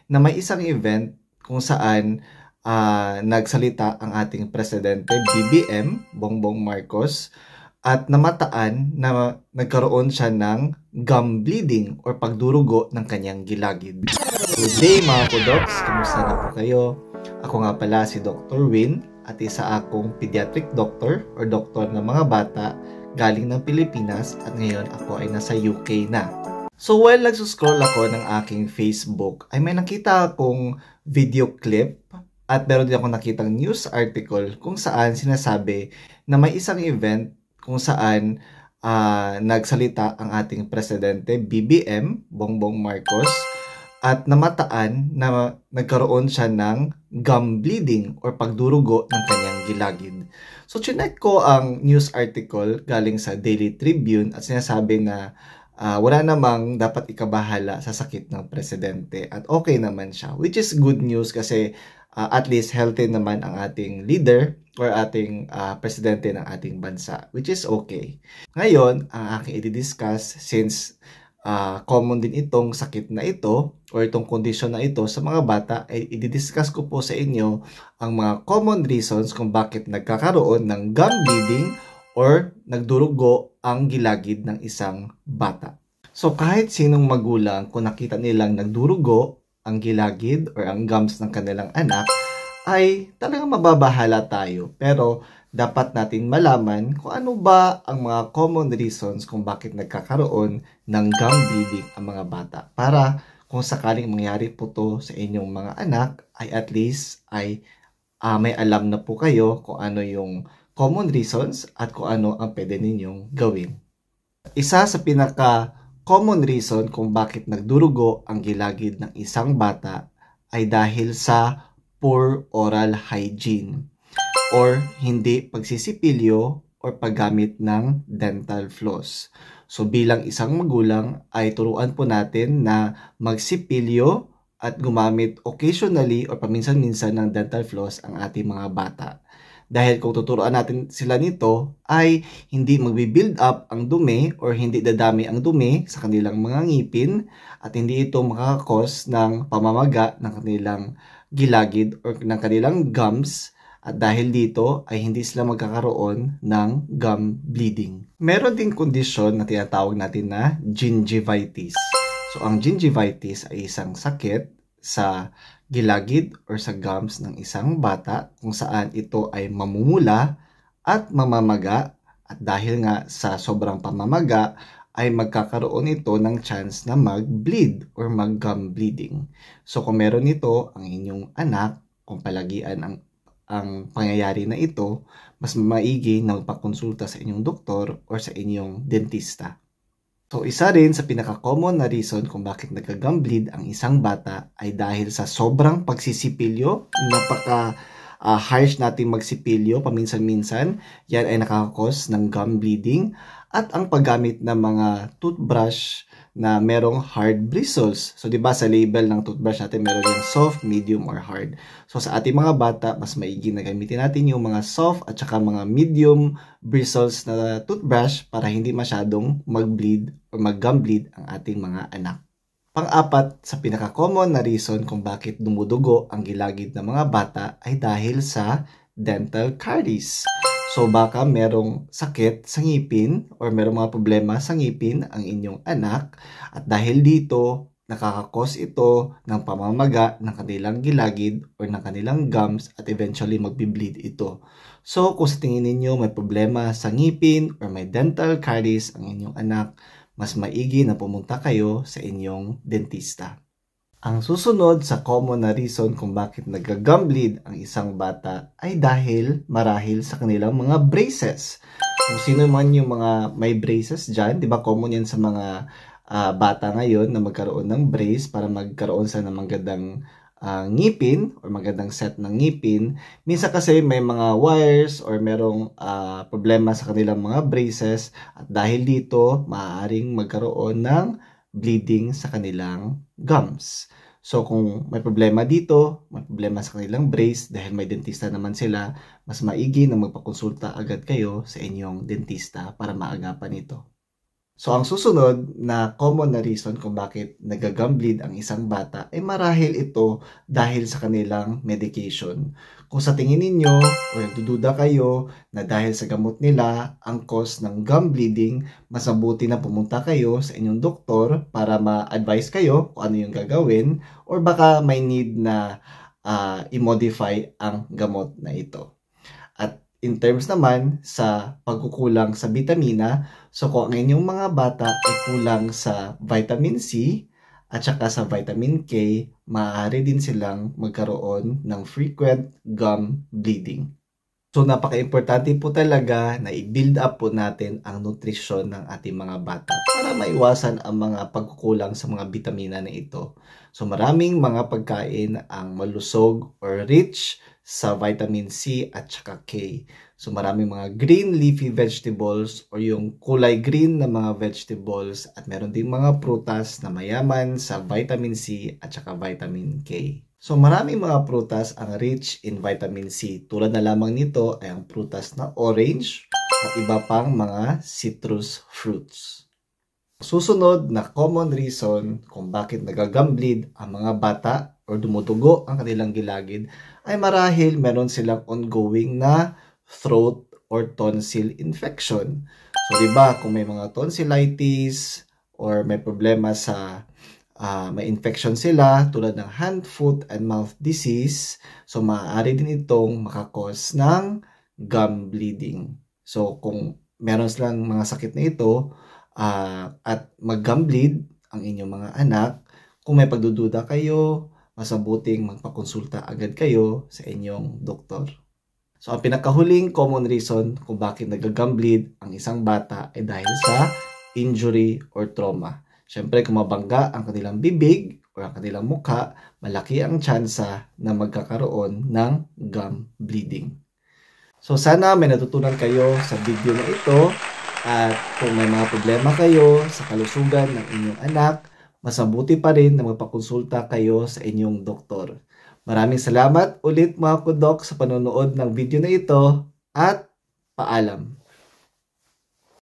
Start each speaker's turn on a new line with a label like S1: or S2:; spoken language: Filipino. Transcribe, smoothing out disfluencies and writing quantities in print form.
S1: na may isang event kung saan nagsalita ang ating presidente BBM, Bongbong Marcos, at namataan na nagkaroon siya ng gum bleeding or pagdurugo ng kanyang gilagid. Good day mga Kudoks! Kumusta na po kayo? Ako nga pala si Dr. Win at isa akong pediatric doctor or doktor ng mga bata galing ng Pilipinas at ngayon ako ay nasa UK na. So while nagsuscroll ako ng aking Facebook ay may nakita akong video clip at meron din akong nakitang news article kung saan sinasabi na may isang event kung saan nagsalita ang ating presidente BBM, Bongbong Marcos, at namataan na nagkaroon siya ng gum bleeding or pagdurugo ng kanyang gilagid. So chinek ko ang news article galing sa Daily Tribune at sinasabi na wala namang dapat ikabahala sa sakit ng presidente at okay naman siya, which is good news kasi at least healthy naman ang ating leader or ating presidente ng ating bansa, which is okay. Ngayon, ang aking i-discuss since common din itong sakit na ito or itong kondisyon na ito sa mga bata ay i-discuss ko po sa inyo ang mga common reasons kung bakit nagkakaroon ng gum bleeding or nagdurugo ang gilagid ng isang bata. So kahit sinong magulang kung nakita nilang nagdurugo ang gilagid or ang gums ng kanilang anak ay talagang mababahala tayo. Pero dapat natin malaman kung ano ba ang mga common reasons kung bakit nagkakaroon ng gum bleeding ang mga bata. Para kung sakaling mangyari po to sa inyong mga anak ay at least ay may alam na po kayo kung ano yung common reasons at kung ano ang pwede ninyong gawin. Isa sa pinaka-common reason kung bakit nagdurugo ang gilagid ng isang bata ay dahil sa poor oral hygiene or hindi pagsisipilyo or paggamit ng dental floss. So bilang isang magulang ay turuan po natin na magsipilyo at gumamit occasionally or paminsan-minsan ng dental floss ang ating mga bata. Dahil kung tuturuan natin sila nito ay hindi magbi-build up ang dumi or hindi dadami ang dumi sa kanilang mga ngipin at hindi ito makakakos ng pamamaga ng kanilang gilagid or ng kanilang gums at dahil dito ay hindi sila magkakaroon ng gum bleeding. Meron ding kondisyon na tinatawag natin na gingivitis. So ang gingivitis ay isang sakit sa gilagid or sa gums ng isang bata kung saan ito ay mamumula at mamamaga at dahil nga sa sobrang pamamaga ay magkakaroon ito ng chance na mag-bleed or mag-gum bleeding. So kung meron ito ang inyong anak, kung palagian ang pangyayari na ito, mas maigi na magpakonsulta sa inyong doktor or sa inyong dentista. So isa rin sa pinaka-common na reason kung bakit nagka-gum bleed ang isang bata ay dahil sa sobrang pagsisipilyo. Harsh natin magsipilyo paminsan-minsan, yan ay nakakakos ng gum bleeding at ang paggamit ng mga toothbrush na merong hard bristles. So, di ba sa label ng toothbrush natin meron yung soft, medium, or hard. So, sa ating mga bata, mas maigi na gamitin natin yung mga soft at saka mga medium bristles na toothbrush para hindi masyadong mag-bleed or mag-gum bleed ang ating mga anak. Pang-apat sa pinaka-common na reason kung bakit dumudugo ang gilagid ng mga bata ay dahil sa dental caries. So baka merong sakit sa ngipin or merong mga problema sa ngipin ang inyong anak at dahil dito nakakakos ito ng pamamaga ng kanilang gilagid or ng kanilang gums at eventually magbi-bleed ito. So kung sa tingin ninyo may problema sa ngipin or may dental caries ang inyong anak, mas maigi na pumunta kayo sa inyong dentista. Ang susunod sa common na reason kung bakit nag-gum bleed ang isang bata ay dahil marahil sa kanilang mga braces. Kung sino man yung mga may braces dyan, di ba common yan sa mga bata ngayon na magkaroon ng brace para magkaroon sa ng magandang ngipin or magandang set ng ngipin. Minsan kasi may mga wires or merong problema sa kanilang mga braces at dahil dito maaaring magkaroon ng bleeding sa kanilang gums. So kung may problema dito, may problema sa kanilang brace dahil may dentista naman sila, mas maigi na magpakonsulta agad kayo sa inyong dentista para maagapan ito. So ang susunod na common na reason kung bakit nag-gum bleed ang isang bata ay marahil ito dahil sa kanilang medication. Kung sa tingin ninyo o nagdududa kayo na dahil sa gamot nila ang cause ng gum bleeding, mas mabuti na pumunta kayo sa inyong doktor para ma-advise kayo kung ano yung gagawin, or baka may need na i-modify ang gamot na ito. At in terms naman sa pagkukulang sa bitamina, so kung ang inyong mga bata ay kulang sa vitamin C at saka sa vitamin K, maaari din silang magkaroon ng frequent gum bleeding. So napaka-importante po talaga na i-build up po natin ang nutrisyon ng ating mga bata para maiwasan ang mga pagkukulang sa mga bitamina na ito. So maraming mga pagkain ang malusog or rich sa vitamin C at saka K. So maraming mga green leafy vegetables or yung kulay green na mga vegetables, at meron ding mga prutas na mayaman sa vitamin C at saka vitamin K. So maraming mga prutas ang rich in vitamin C. Tulad na lamang nito ay ang prutas na orange at iba pang mga citrus fruits. Susunod na common reason kung bakit nag-gum bleed ang mga bata or dumudugo ang kanilang gilagid ay marahil meron silang ongoing na throat or tonsil infection. So diba, kung may mga tonsillitis or may problema sa may infection sila tulad ng hand, foot, and mouth disease, so maaari din itong makakos ng gum bleeding. So kung meron silang mga sakit na ito at mag-gum bleed ang inyong mga anak, kung may pagdududa kayo, mas mabuting magpakonsulta agad kayo sa inyong doktor. So ang pinakahuling common reason kung bakit nag-gum bleed ang isang bata ay dahil sa injury or trauma. Siyempre, kung mabangga ang kanilang bibig o ang kanilang mukha, malaki ang tsansa na magkakaroon ng gum bleeding. So sana may natutunan kayo sa video na ito, at kung may mga problema kayo sa kalusugan ng inyong anak, mas mabuti pa rin na magpakonsulta kayo sa inyong doktor. Maraming salamat ulit mga kudok sa panonood ng video na ito, at paalam.